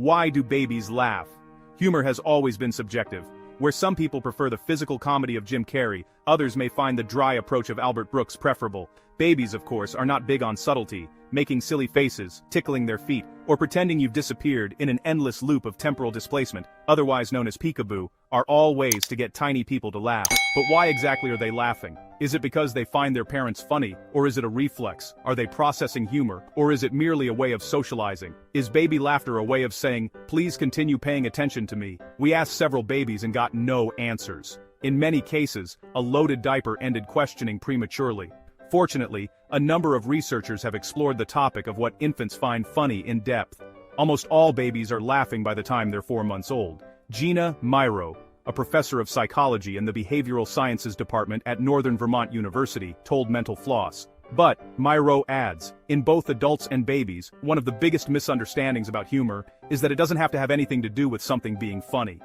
Why do babies laugh? Humor has always been subjective. Where some people prefer the physical comedy of Jim Carrey, others may find the dry approach of Albert Brooks preferable. Babies, of course, are not big on subtlety, making silly faces, tickling their feet, or pretending you've disappeared in an endless loop of temporal displacement, otherwise known as peekaboo, are all ways to get tiny people to laugh. But why exactly are they laughing? Is it because they find their parents funny, or is it a reflex? Are they processing humor, or is it merely a way of socializing? Is baby laughter a way of saying, please continue paying attention to me? We asked several babies and got no answers. In many cases, a loaded diaper ended questioning prematurely. Fortunately, a number of researchers have explored the topic of what infants find funny in depth. Almost all babies are laughing by the time they're 4 months old. Gina Miro, a professor of psychology in the Behavioral Sciences Department at Northern Vermont University, told Mental Floss. But, Miro adds, in both adults and babies, one of the biggest misunderstandings about humor is that it doesn't have to have anything to do with something being funny.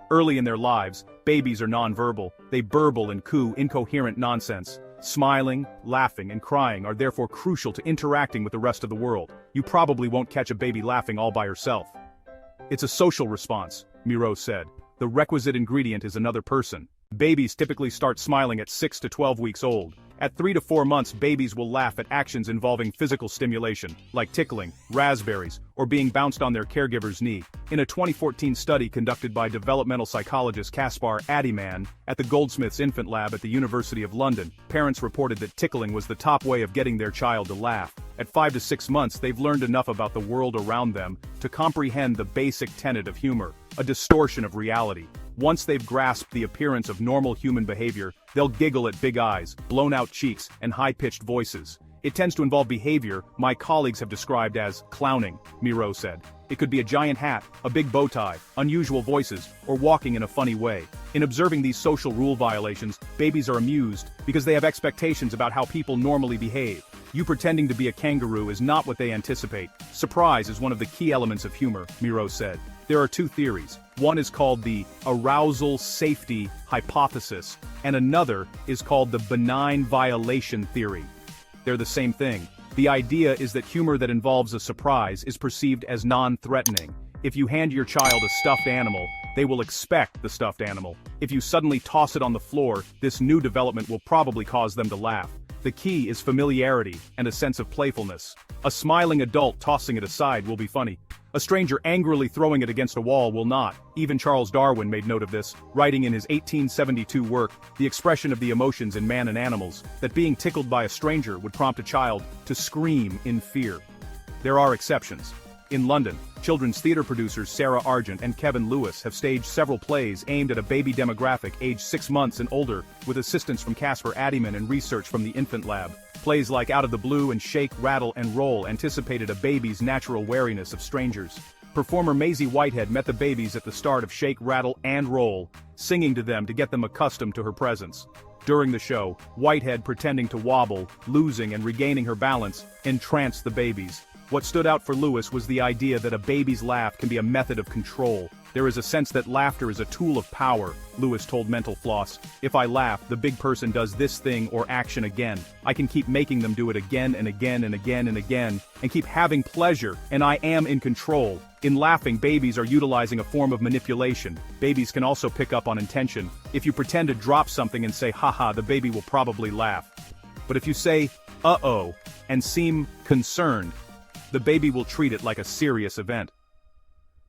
Early in their lives, babies are nonverbal, they burble and coo incoherent nonsense. Smiling, laughing, and crying are therefore crucial to interacting with the rest of the world. You probably won't catch a baby laughing all by herself. It's a social response, Miro said. The requisite ingredient is another person. Babies typically start smiling at 6 to 12 weeks old. At 3 to 4 months, babies will laugh at actions involving physical stimulation, like tickling, raspberries, or being bounced on their caregiver's knee. In a 2014 study conducted by developmental psychologist Kaspar Addyman at the Goldsmiths Infant Lab at the University of London, parents reported that tickling was the top way of getting their child to laugh. At 5 to 6 months, they've learned enough about the world around them to comprehend the basic tenet of humor, a distortion of reality. Once they've grasped the appearance of normal human behavior, they'll giggle at big eyes, blown-out cheeks, and high-pitched voices. It tends to involve behavior my colleagues have described as clowning, Miro said. It could be a giant hat, a big bow tie, unusual voices, or walking in a funny way. In observing these social rule violations, babies are amused because they have expectations about how people normally behave. You pretending to be a kangaroo is not what they anticipate. Surprise is one of the key elements of humor, Miro said. There are two theories. One is called the arousal safety hypothesis, and another is called the benign violation theory. They're the same thing. The idea is that humor that involves a surprise is perceived as non-threatening. If you hand your child a stuffed animal, they will expect the stuffed animal. If you suddenly toss it on the floor, this new development will probably cause them to laugh. The key is familiarity and a sense of playfulness. A smiling adult tossing it aside will be funny. A stranger angrily throwing it against a wall will not. Even Charles Darwin made note of this, writing in his 1872 work, The Expression of the Emotions in Man and Animals, that being tickled by a stranger would prompt a child to scream in fear. There are exceptions. In London, children's theater producers Sarah Argent and Kevin Lewis have staged several plays aimed at a baby demographic aged 6 months and older, with assistance from Caspar Addyman and research from the Infant Lab. Plays like Out of the Blue and Shake, Rattle, and Roll anticipated a baby's natural wariness of strangers. Performer Maisie Whitehead met the babies at the start of Shake, Rattle, and Roll, singing to them to get them accustomed to her presence. During the show, Whitehead pretending to wobble, losing and regaining her balance, entranced the babies. What stood out for Lewis was the idea that a baby's laugh can be a method of control. There is a sense that laughter is a tool of power, Lewis told Mental Floss. If I laugh, the big person does this thing or action again. I can keep making them do it again and again and again and again, and keep having pleasure, and I am in control. In laughing, babies are utilizing a form of manipulation. Babies can also pick up on intention. If you pretend to drop something and say haha, the baby will probably laugh. But if you say, uh-oh, and seem concerned, the baby will treat it like a serious event.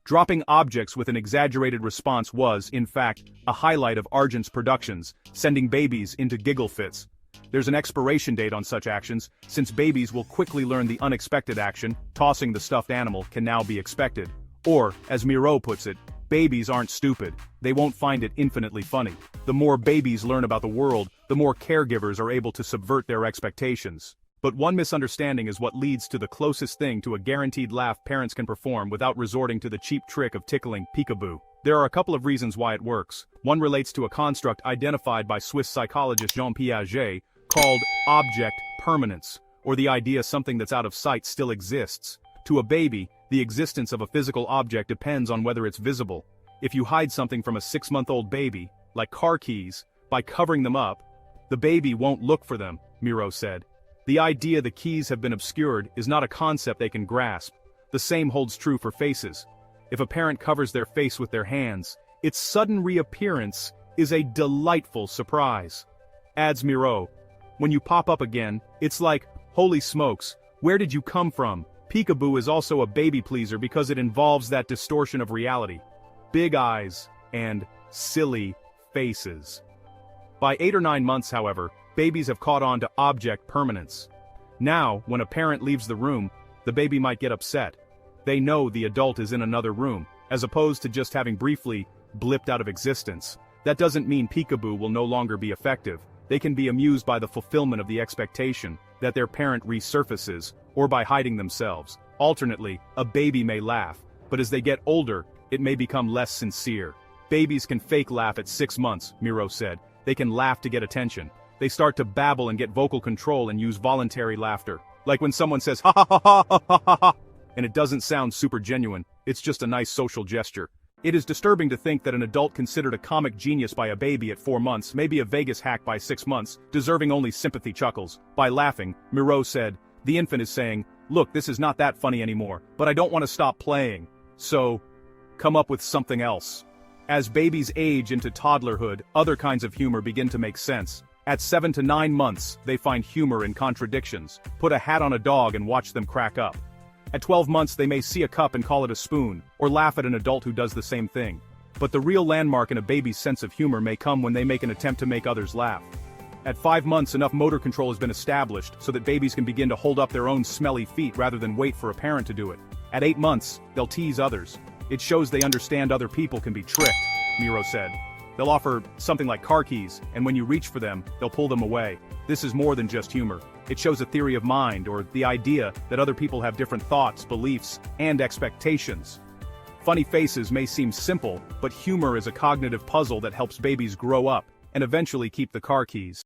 Dropping objects with an exaggerated response was, in fact, a highlight of Argent's productions, sending babies into giggle fits. There's an expiration date on such actions, since babies will quickly learn the unexpected action, tossing the stuffed animal, can now be expected. Or, as Miro puts it, babies aren't stupid, they won't find it infinitely funny. The more babies learn about the world, the more caregivers are able to subvert their expectations. But one misunderstanding is what leads to the closest thing to a guaranteed laugh parents can perform without resorting to the cheap trick of tickling, peekaboo. There are a couple of reasons why it works. One relates to a construct identified by Swiss psychologist Jean Piaget, called object permanence, or the idea something that's out of sight still exists. To a baby, the existence of a physical object depends on whether it's visible. If you hide something from a 6-month-old baby, like car keys, by covering them up, the baby won't look for them, Miro said. The idea the keys have been obscured is not a concept they can grasp. The same holds true for faces. If a parent covers their face with their hands, its sudden reappearance is a delightful surprise. Adds Miro. When you pop up again, it's like, holy smokes, where did you come from? Peekaboo is also a baby pleaser because it involves that distortion of reality. Big eyes and silly faces. By 8 or 9 months, however, babies have caught on to object permanence. Now, when a parent leaves the room, the baby might get upset. They know the adult is in another room, as opposed to just having briefly blipped out of existence. That doesn't mean peekaboo will no longer be effective. They can be amused by the fulfillment of the expectation that their parent resurfaces, or by hiding themselves. Alternately, a baby may laugh, but as they get older, it may become less sincere. Babies can fake laugh at 6 months, Miro said. They can laugh to get attention. They start to babble and get vocal control and use voluntary laughter. Like when someone says ha ha ha ha ha ha ha ha, and it doesn't sound super genuine, it's just a nice social gesture. It is disturbing to think that an adult considered a comic genius by a baby at 4 months may be a Vegas hack by 6 months, deserving only sympathy chuckles. By laughing, Miro said, the infant is saying, look, this is not that funny anymore, but I don't want to stop playing. So, come up with something else. As babies age into toddlerhood, other kinds of humor begin to make sense. At 7 to 9 months, they find humor in contradictions. Put a hat on a dog and watch them crack up. At 12 months, they may see a cup and call it a spoon, or laugh at an adult who does the same thing. But the real landmark in a baby's sense of humor may come when they make an attempt to make others laugh. At 5 months, enough motor control has been established so that babies can begin to hold up their own smelly feet rather than wait for a parent to do it. At 8 months, they'll tease others. It shows they understand other people can be tricked, Miro said. They'll offer something like car keys, and when you reach for them, they'll pull them away. This is more than just humor. It shows a theory of mind, or the idea that other people have different thoughts, beliefs, and expectations. Funny faces may seem simple, but humor is a cognitive puzzle that helps babies grow up and eventually keep the car keys.